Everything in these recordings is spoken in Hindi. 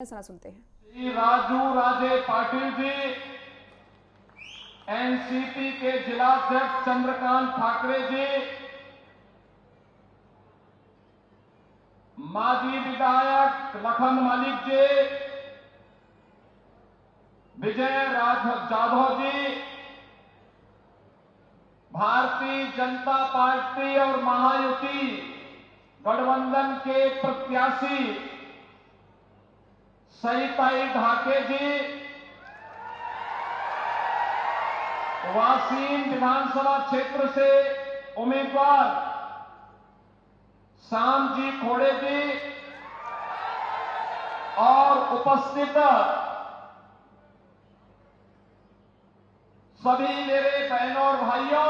फैसला सुनते हैं। श्री राजू राजे पाटिल जी, एनसीपी के जिलाध्यक्ष चंद्रकांत ठाकरे जी, माजी विधायक लखन मलिक जी, विजय जाधव जी, भारतीय जनता पार्टी और महायुति गठबंधन के प्रत्याशी सईताई ढाके जी, वासीन विधानसभा क्षेत्र से उम्मीदवार श्याम जी खोड़े जी और उपस्थित सभी मेरे बहनों और भाइयों,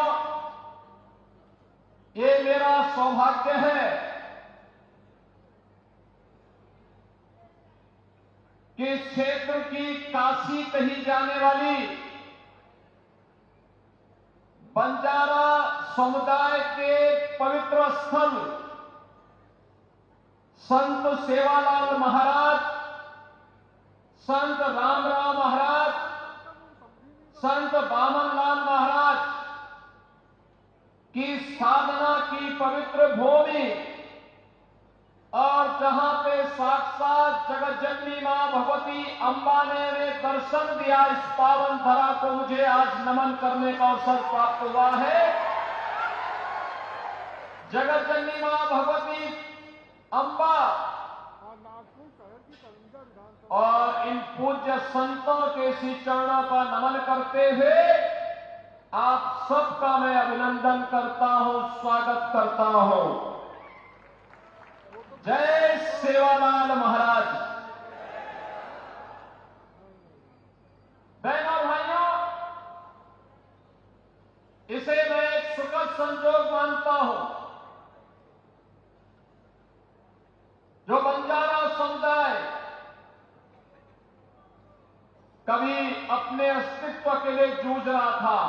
ये मेरा सौभाग्य है कि इस क्षेत्र की काशी कही जाने वाली बंजारा समुदाय के पवित्र स्थल संत सेवालाल महाराज, संत रामराव महाराज, संत बामनलाल महाराज की साधना की पवित्र भूमि और जहां पे साक्षात जगत जननी मां भगवती अम्बा ने दर्शन दिया, इस पावन धरा को मुझे आज नमन करने का अवसर प्राप्त हुआ है। जगत जननी मां भगवती अम्बा और इन पूज्य संतों के श्री चरणों का नमन करते हुए आप सबका मैं अभिनंदन करता हूं, स्वागत करता हूं। जय सेवालाल महाराज। बहनों भाइयों, इसे मैं एक सुखद संजोग मानता हूं जो बंजारा समुदाय कभी अपने अस्तित्व के लिए जूझ रहा था,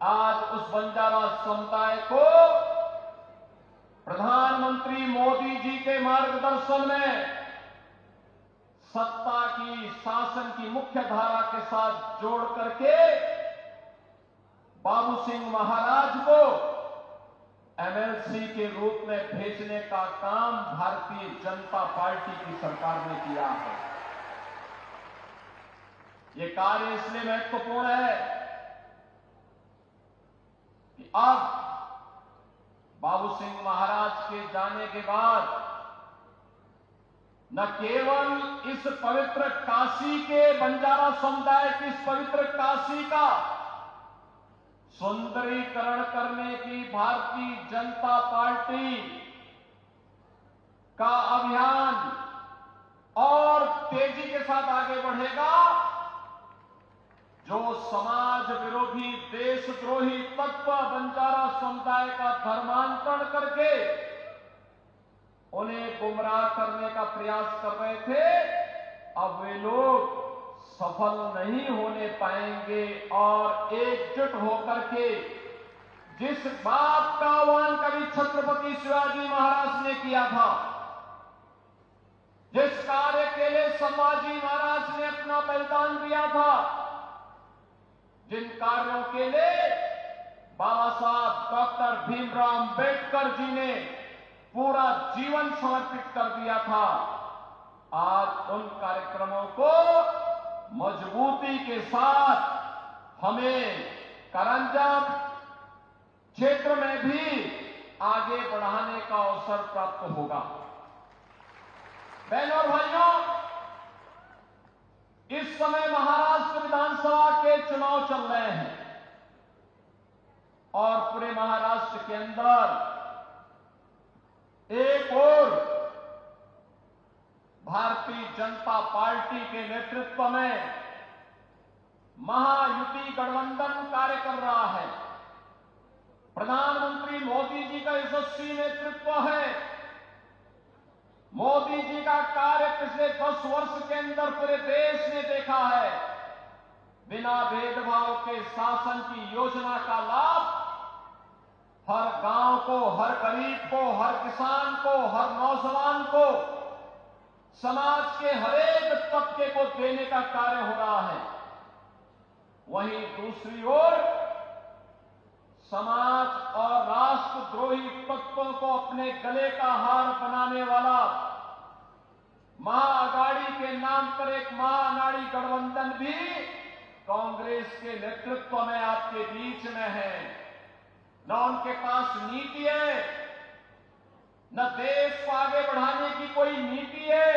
आज उस बंजारा समुदाय को प्रधानमंत्री मोदी जी के मार्गदर्शन में सत्ता की, शासन की मुख्य धारा के साथ जोड़ करके बाबू सिंह महाराज को एमएलसी के रूप में भेजने का काम भारतीय जनता पार्टी की सरकार ने किया है। ये कार्य इसलिए महत्वपूर्ण है कि अब बाबू सिंह महाराज के जाने के बाद न केवल इस पवित्र काशी के बंजारा समुदाय की इस पवित्र काशी का सुंदरीकरण करने की भारतीय जनता पार्टी का अभियान और तेजी के साथ आगे बढ़ेगा। जो समाज विरोधी, देशद्रोही तत्व बंजारा समुदाय का धर्मांतरण करके उन्हें गुमराह करने का प्रयास कर रहे थे, अब वे लोग सफल नहीं होने पाएंगे और एकजुट होकर के जिस बात का आह्वान कभी छत्रपति शिवाजी महाराज ने किया था, जिस कार्य के लिए संभाजी महाराज ने अपना बलिदान दिया था, जिन कार्यों के लिए बाबा साहब डॉक्टर भीमराव अंबेडकर जी ने पूरा जीवन समर्पित कर दिया था, आज उन कार्यक्रमों को मजबूती के साथ हमें करंजम क्षेत्र में भी आगे बढ़ाने का अवसर प्राप्त होगा। बहनों और भाइयों, इस समय महाराष्ट्र विधानसभा के चुनाव चल रहे हैं और पूरे महाराष्ट्र के अंदर एक और भारतीय जनता पार्टी के नेतृत्व में महायुति गठबंधन कार्य कर रहा है। प्रधानमंत्री मोदी जी का यशस्वी नेतृत्व है। मोदी जी का कार्य पिछले 10 वर्ष के अंदर पूरे देश ने देखा है। बिना भेदभाव के शासन की योजना का लाभ हर गांव को, हर गरीब को, हर किसान को, हर नौजवान को समाज के हरेक तबके को देने का कार्य हो रहा है। वहीं दूसरी ओर समाज और राष्ट्रद्रोही तत्वों को अपने गले का हार बनाने वाला महाअघाड़ी के नाम पर एक महाअघाड़ी गठबंधन भी कांग्रेस के नेतृत्व में आपके बीच में है। न उनके पास नीति है, न देश को आगे बढ़ाने की कोई नीति है,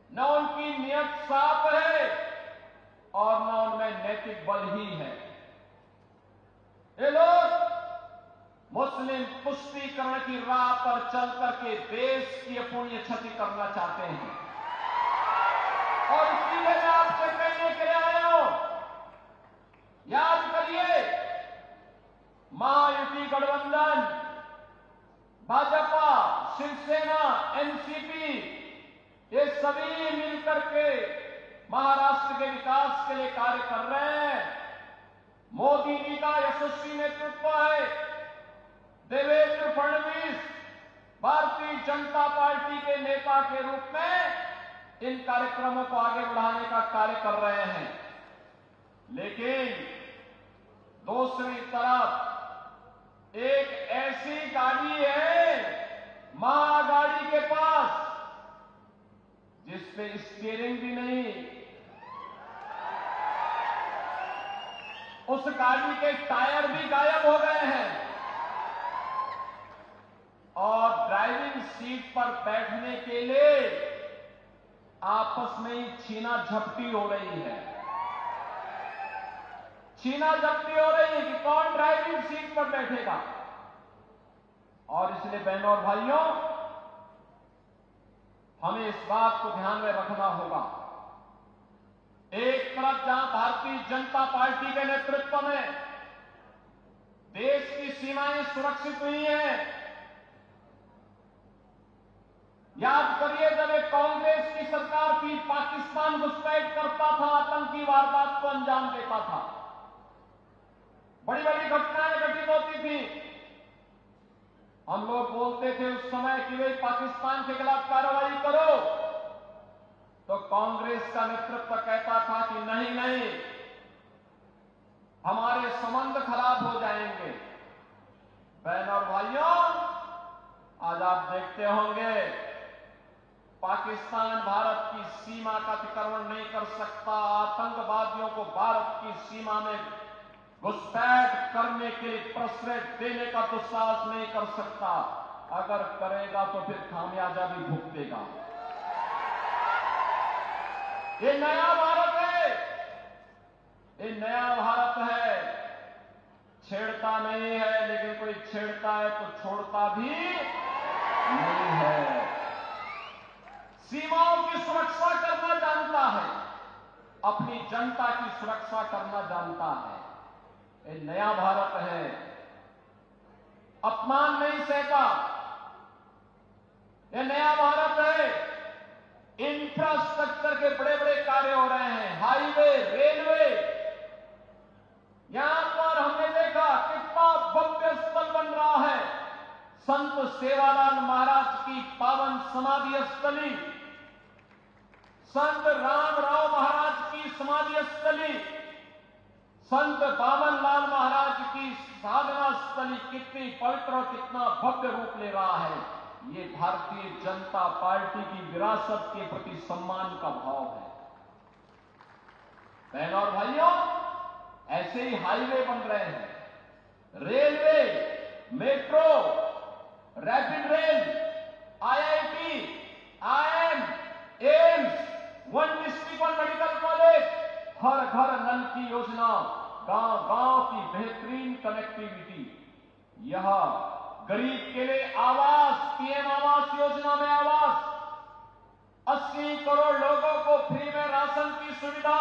न उनकी नियत साफ है और न उनमें नैतिक बल ही है। ये लोग मुस्लिम तुष्टीकरण की राह पर चल करके देश की अपूर्णीय क्षति करना चाहते हैं और इसलिए मैं आपसे कहने के लिए आया हूं, याद करिए, महायुति गठबंधन, भाजपा, शिवसेना, एनसीपी, ये सभी मिलकर के महाराष्ट्र के विकास के लिए कार्य कर रहे हैं। मोदी जी का यशस्वी नेतृत्व है। देवेंद्र फडणवीस भारतीय जनता पार्टी के नेता के रूप में इन कार्यक्रमों को आगे बढ़ाने का कार्य कर रहे हैं। लेकिन दूसरी तरफ एक ऐसी गाड़ी है महाअघाड़ी के पास जिसपे स्टीयरिंग भी नहीं, उस गाड़ी के टायर भी गायब हो गए हैं और ड्राइविंग सीट पर बैठने के लिए आपस में ही छीना झपटी हो रही है। छीना झपटी हो रही है कि कौन ड्राइविंग सीट पर बैठेगा। और इसलिए बहनों और भाइयों, हमें इस बात को ध्यान में रखना होगा। एक तरफ जहां भारतीय जनता पार्टी के नेतृत्व में देश की सीमाएं सुरक्षित हुई हैं, याद करिए जब एक कांग्रेस की सरकार थी, पाकिस्तान घुसपैठ करता था, आतंकी वारदात को अंजाम देता था, बड़ी बड़ी घटनाएं घटित होती थी। हम लोग बोलते थे उस समय कि भाई पाकिस्तान के खिलाफ कार्रवाई करो, तो कांग्रेस का नेतृत्व कहता था कि नहीं नहीं, हमारे संबंध खराब हो जाएंगे। बहनों और भाइयों, आज आप देखते होंगे पाकिस्तान भारत की सीमा का अतिक्रमण नहीं कर सकता, आतंकवादियों को भारत की सीमा में घुसपैठ करने के लिए प्रश्रय देने का दुस्साहस नहीं कर सकता। अगर करेगा तो फिर खामियाजा भी भुगतेगा। ये नया भारत है, ये नया भारत है। छेड़ता नहीं है, लेकिन कोई छेड़ता है तो छोड़ता भी नहीं है। सीमाओं की सुरक्षा करना जानता है, अपनी जनता की सुरक्षा करना जानता है। ये नया भारत है। अपमान नहीं सहता। ये नया भारत है। इंफ्रास्ट्रक्चर के बड़े बड़े कार्य हो रहे हैं, हाईवे, रेलवे। यहां पर हमने देखा कितना भव्य स्थल बन रहा है। संत सेवालाल महाराज की पावन समाधि स्थली, संत रामराव महाराज की समाधि स्थली, संत बामनलाल महाराज की साधना स्थली कितनी पवित्र और कितना भव्य रूप ले रहा है। ये भारतीय जनता पार्टी की विरासत के प्रति सम्मान का भाव है। बहनों और भाइयों, ऐसे ही हाईवे बन रहे हैं, railway, metro, rapid rail, IIT, IIM, AIIMS, one district one medical college, हर घर नल की योजना, गांव गांव की बेहतरीन कनेक्टिविटी, यह गरीब के लिए आवास, पीएम आवास योजना में आवास, 80 करोड़ लोगों को फ्री में राशन की सुविधा,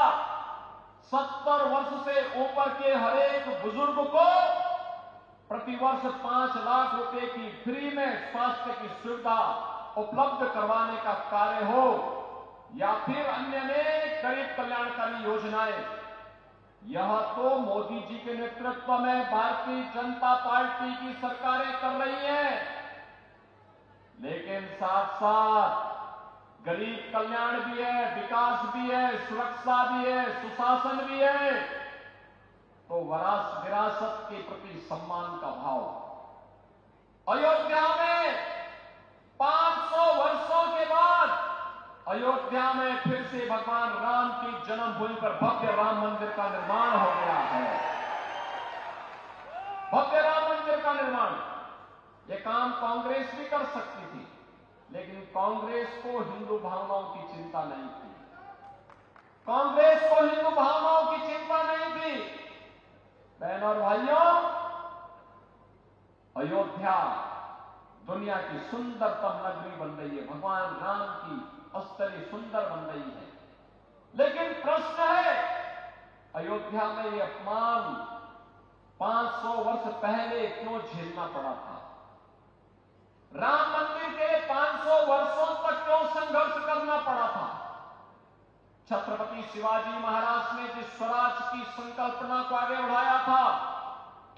70 वर्ष से ऊपर के हर एक बुजुर्ग को प्रतिवर्ष 5 लाख रुपए की फ्री में स्वास्थ्य की सुविधा उपलब्ध करवाने का कार्य हो, या फिर अन्य अनेक गरीब कल्याणकारी योजनाएं, यह तो मोदी जी के नेतृत्व में भारतीय जनता पार्टी की सरकारें कर रही हैं। लेकिन साथ साथ गरीब कल्याण भी है, विकास भी है, सुरक्षा भी है, सुशासन भी है, तो विरासत के प्रति सम्मान का भाव। अयोध्या में 500 वर्षों के बाद अयोध्या में फिर से भगवान राम की जन्मभूमि पर भव्य राम मंदिर का निर्माण हो गया है। भव्य राम मंदिर का निर्माण। यह काम कांग्रेस भी कर सकती थी, लेकिन कांग्रेस को हिंदू भावनाओं की चिंता नहीं थी। कांग्रेस को हिंदू भावनाओं की चिंता नहीं थी। बहन और भाइयों, अयोध्या दुनिया की सुंदरतम नगरी बन रही है, भगवान राम की अस्तरी सुंदर बन रही है। लेकिन प्रश्न है, अयोध्या में यह अपमान 500 वर्ष पहले क्यों झेलना पड़ा था? राम मंदिर के 500 वर्षों तक क्यों संघर्ष करना पड़ा था? छत्रपति शिवाजी महाराज ने जिस स्वराज की संकल्पना को आगे बढ़ाया था,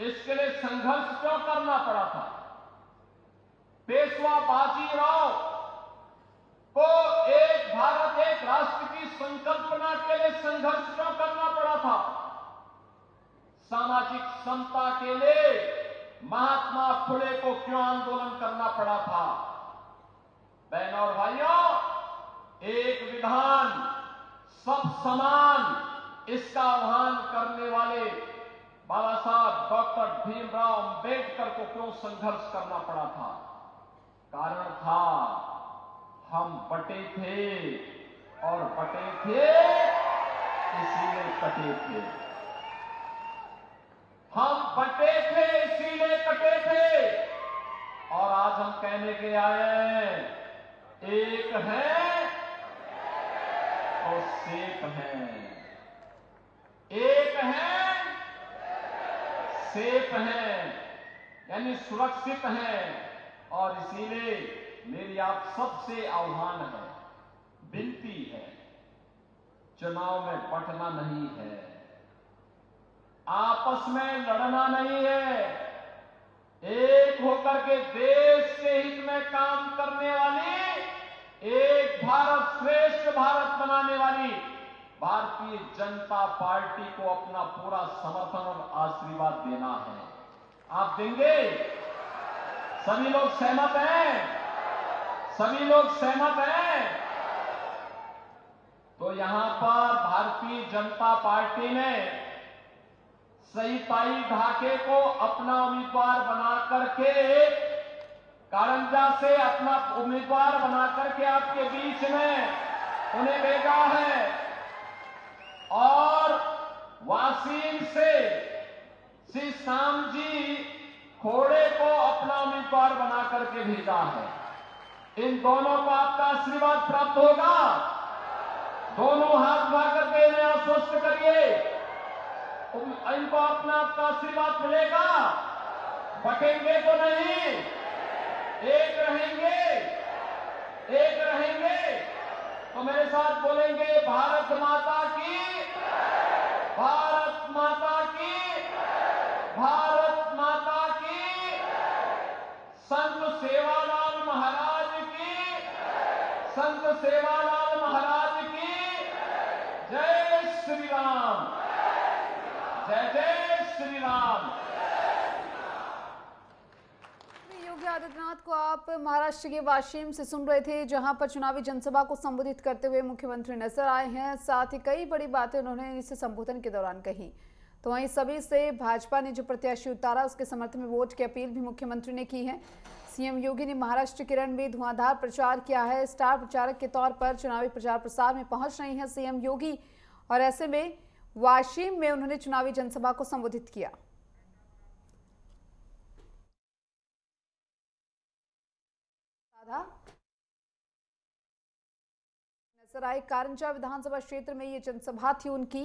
इसके लिए संघर्ष क्यों करना पड़ा था? पेशवा बाजीराव को एक भारत एक राष्ट्र की संकल्पना के लिए संघर्ष क्यों करना पड़ा था? सामाजिक समता के लिए महात्मा फुले को क्यों आंदोलन करना पड़ा था? बहनों और भाइयों, एक विधान सब समान, इसका आह्वान करने वाले बाबा साहब डॉक्टर भीमराव अंबेडकर को क्यों संघर्ष करना पड़ा था? कारण था, हम बटे थे और बटे थे इसीलिए कटे थे। हम बटे थे इसीलिए कटे थे। और आज हम कहने के आए, एक है तो सेफ है, एक है सेफ है, यानी सुरक्षित है। और इसीलिए मेरी आप सबसे आह्वान है, विनती है, चुनाव में बंटना नहीं है, आपस में लड़ना नहीं है, एक होकर के देश के हित में काम करने वाली, एक भारत श्रेष्ठ भारत बनाने वाली भारतीय जनता पार्टी को अपना पूरा समर्थन और आशीर्वाद देना है। आप देंगे? सभी लोग सहमत हैं? सभी लोग सहमत हैं? तो यहां पर भारतीय जनता पार्टी ने सईताई ढाके को अपना उम्मीदवार बना करके, कारंजा से अपना उम्मीदवार बना करके आपके बीच में उन्हें भेजा है, और वासीम से श्री श्याम जी खोड़े को अपना उम्मीदवार बना करके भेजा है। इन दोनों को आपका आशीर्वाद प्राप्त होगा। दोनों हाथ उठा करके इन्हें आश्वस्त करिए, इनको अपना आपका आशीर्वाद मिलेगा। बटेंगे तो नहीं, एक रहेंगे, एक रहेंगे। तो मेरे साथ बोलेंगे, भारत माता की, भारत माता की, भारत माता की, संत सेवालाल महाराज की, संत सेवालाल महाराज की, जय श्री राम, जय जय श्री राम। योगी आदित्यनाथ को आप महाराष्ट्र के वाशिम से सुन रहे थे, जहां पर चुनावी जनसभा को संबोधित करते हुए मुख्यमंत्री नजर आए हैं। साथ ही कई बड़ी बातें उन्होंने इस संबोधन के दौरान कही। तो वहीं सभी से भाजपा ने जो प्रत्याशी उतारा, उसके समर्थन में वोट की अपील भी मुख्यमंत्री ने की है। सीएम योगी ने महाराष्ट्र के रण में धुआंधार प्रचार किया है। स्टार प्रचारक के तौर पर चुनावी प्रचार प्रसार में पहुंच रहे हैं सीएम योगी, और ऐसे में वाशिम में उन्होंने चुनावी जनसभा को संबोधित किया। नजर आए कारंजा विधानसभा क्षेत्र में ये जनसभा थी उनकी।